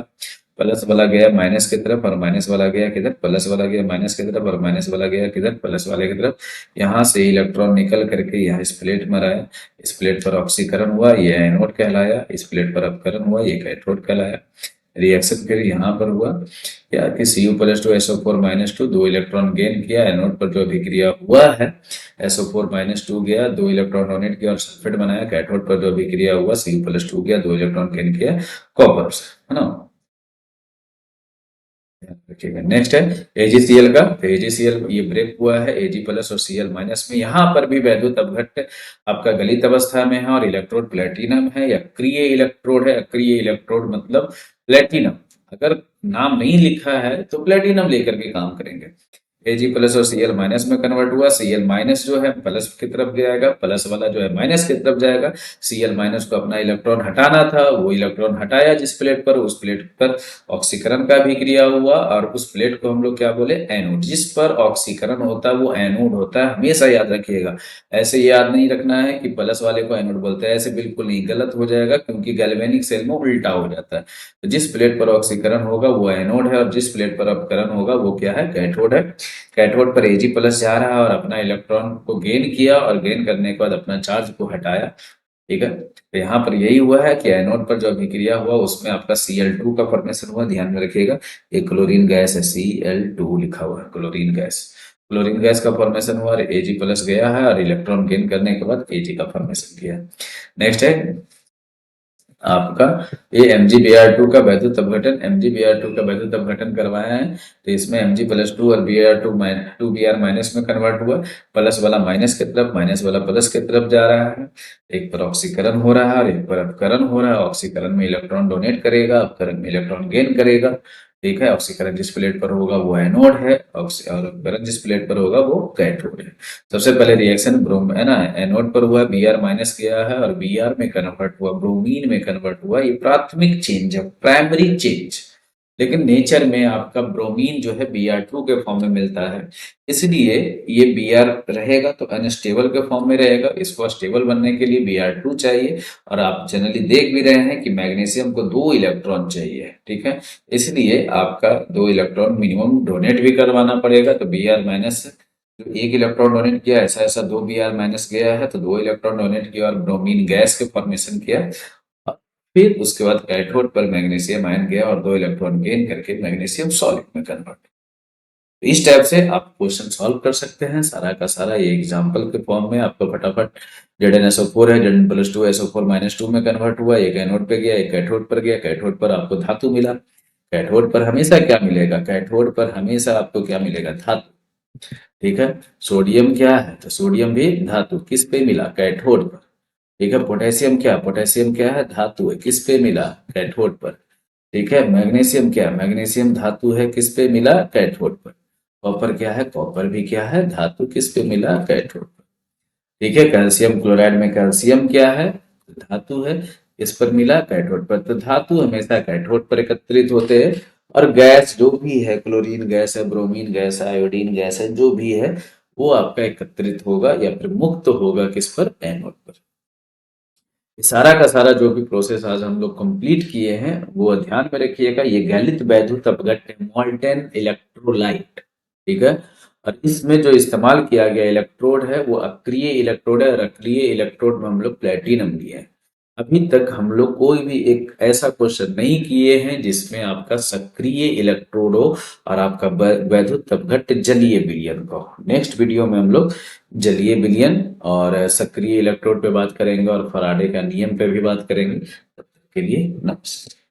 [SPEAKER 1] प्लस वाला गया माइनस की तरफ, और माइनस वाला गया किधर, प्लस वाला गया माइनस की तरफ, और माइनस वाला गया किधर, प्लस वाले की तरफ। यहाँ से इलेक्ट्रॉन निकल करके यहाँ इस प्लेट में आया, इस प्लेट पर ऑक्सीकरण हुआ, ये एनोड कहलाया, इस प्लेट पर अपकरण हुआ, ये कैथोड कहलाया। रिएक्शन फिर यहाँ पर हुआ क्या कि Cu+2 SO4-2 दो इलेक्ट्रॉन गेन किया, एनोड पर जो अभिक्रिया हुआ है SO4-2 गया, दो इलेक्ट्रॉन डोनेट किया और सल्फेट बनाया, कैथोड पर जो अभिक्रिया हुआ Cu+2 गया, दो इलेक्ट्रॉन गेन किया कॉपर से, है ना। रखिएगा। नेक्स्ट है AgCl का, तो AgCl ये ब्रेक हुआ है Ag प्लस और Cl माइनस में, यहाँ पर भी वैद्युत अपघट्ट आपका गलित अवस्था में है, और इलेक्ट्रोड प्लेटिनम है, या अक्रिय इलेक्ट्रोड है। अक्रिय इलेक्ट्रोड मतलब प्लेटिनम, अगर नाम नहीं लिखा है तो प्लेटिनम लेकर के काम करेंगे। Ag प्लस और Cl माइनस में कन्वर्ट हुआ, Cl माइनस जो है प्लस की तरफ जाएगा, प्लस वाला जो है माइनस की तरफ जाएगा। Cl माइनस को अपना इलेक्ट्रॉन हटाना था, वो इलेक्ट्रॉन हटाया जिस प्लेट पर, उस प्लेट पर ऑक्सीकरण का भी क्रिया हुआ, और उस प्लेट को हम लोग क्या बोले, एनोड। जिस पर ऑक्सीकरण होता है वो एनोड होता है, हमेशा याद रखिएगा। ऐसे याद नहीं रखना है कि प्लस वाले को एनोड बोलते हैं, ऐसे बिल्कुल नहीं, गलत हो जाएगा, क्योंकि गैल्वेनिक सेल में उल्टा हो जाता है। तो जिस प्लेट पर ऑक्सीकरण होगा वो एनोड है, और जिस प्लेट पर अपकरण होगा वो क्या है, कैथोड है। कैथोड पर Ag प्लस जा रहा है और अपना इलेक्ट्रॉन को गेन किया, और गेन करने के बाद अपना चार्ज को हटाया। ठीक है, तो यहाँ पर यही हुआ है कि एनोड पर जो अभिक्रिया हुआ उसमें आपका Cl2 का फॉर्मेशन हुआ, ध्यान में रखिएगा। एक क्लोरीन गैस है, Cl2 लिखा हुआ है, क्लोरीन गैस। क्लोरीन गैस का फॉर्मेशन हुआ और Ag प्लस गया है, और इलेक्ट्रॉन गेन करने के बाद Ag का फॉर्मेशन किया। नेक्स्ट है आपका ये MgBr2 का वैद्युत अपघटन, MgBr2 का वैद्युत अपघटन करवाया है। तो इसमें Mg+2 और Br2 Br माइनस में कन्वर्ट हुआ, प्लस वाला माइनस की तरफ, माइनस वाला प्लस की तरफ जा रहा है। एक पर ऑक्सीकरण हो रहा है और एक पर अपकरण हो रहा है। ऑक्सीकरण में इलेक्ट्रॉन डोनेट करेगा, अपकरण में इलेक्ट्रॉन गेन करेगा। ठीक है, ऑक्सीकरण जिस प्लेट पर होगा वो एनोड है, और अपकरण जिस प्लेट पर होगा वो कैथोड है। सबसे पहले रिएक्शन ब्रोम है ना, एनोड पर हुआ, Br माइनस गया है और Br में कन्वर्ट हुआ, ब्रोमीन में कन्वर्ट हुआ। ये प्राथमिक चेंज है, प्राइमरी चेंज। लेकिन नेचर में आपका ब्रोमीन जो है Br2 के फॉर्म में मिलता है, इसलिए ये Br रहेगा तो अनस्टेबल के फॉर्म में रहेगा। इसको स्टेबल बनने के लिए Br2 चाहिए, और आप जनरली देख भी रहे हैं कि मैग्नीशियम को 2 इलेक्ट्रॉन चाहिए। ठीक है, इसलिए आपका 2 इलेक्ट्रॉन मिनिमम डोनेट भी करवाना पड़ेगा। तो Br माइनस जो एक इलेक्ट्रॉन डोनेट किया, ऐसा ऐसा 2 Br माइनस गया है, तो 2 इलेक्ट्रॉन डोनेट किया और ब्रोमीन गैस के फॉर्मेशन किया। फिर उसके बाद कैथोड पर मैग्नीशियम आयन गया और 2 इलेक्ट्रॉन गेन करके मैग्नीशियम सॉलिड में कन्वर्ट। इस टाइप से आप क्वेश्चन सॉल्व कर सकते हैं सारा का सारा, ये एग्जाम्पल के फॉर्म में आपको फटाफट। Zn SO4 है, Zn+2 SO4-2 में कन्वर्ट हुआ, एक एनोड पे गया, एक कैथोड पर गया। कैथोड पर आपको धातु मिला। कैथोड पर हमेशा क्या मिलेगा, कैथोड पर हमेशा आपको क्या मिलेगा, धातु। ठीक है, सोडियम क्या है, तो सोडियम भी धातु, किस पे मिला, कैथोड पर। ठीक है, पोटेशियम क्या, पोटेशियम क्या है, धातु है, किस पे मिला, कैथोड पर। ठीक है, मैग्नीशियम क्या, मैग्नीशियम धातु है, किस पे मिला, कैथोड पर। कॉपर क्या है, कॉपर भी क्या है, धातु, किस पे मिला, कैथोड पर। ठीक है, कैल्शियम क्लोराइड में कैल्शियम क्या है, धातु है, इस पर मिला, कैथोड पर। तो धातु हमेशा कैथोड पर एकत्रित होते हैं, और गैस जो भी है, क्लोरीन गैस है, ब्रोमीन गैस है, आयोडीन गैस है, जो भी है वो आपका एकत्रित होगा या फिर मुक्त होगा किस पर, एनोड पर। सारा का सारा जो भी प्रोसेस आज हम लोग कंप्लीट किए हैं वो ध्यान में रखिएगा। ये गैलित वैद्युत अपघट्य मोल्टेन इलेक्ट्रोलाइट, ठीक है। और इसमें जो इस्तेमाल किया गया इलेक्ट्रोड है वो अक्रिय इलेक्ट्रोड है, और अक्रिय इलेक्ट्रोड में हम लोग प्लेटिनम लिए हैं। अभी तक हम लोग कोई भी एक ऐसा क्वेश्चन नहीं किए हैं जिसमें आपका सक्रिय इलेक्ट्रोड हो और आपका वैद्युत अपघट्य जलीय विलयन का हो। नेक्स्ट वीडियो में हम लोग जलीय विलयन और सक्रिय इलेक्ट्रोड पे बात करेंगे और फराडे का नियम पे भी बात करेंगे। तब तक के लिए नमस्कार।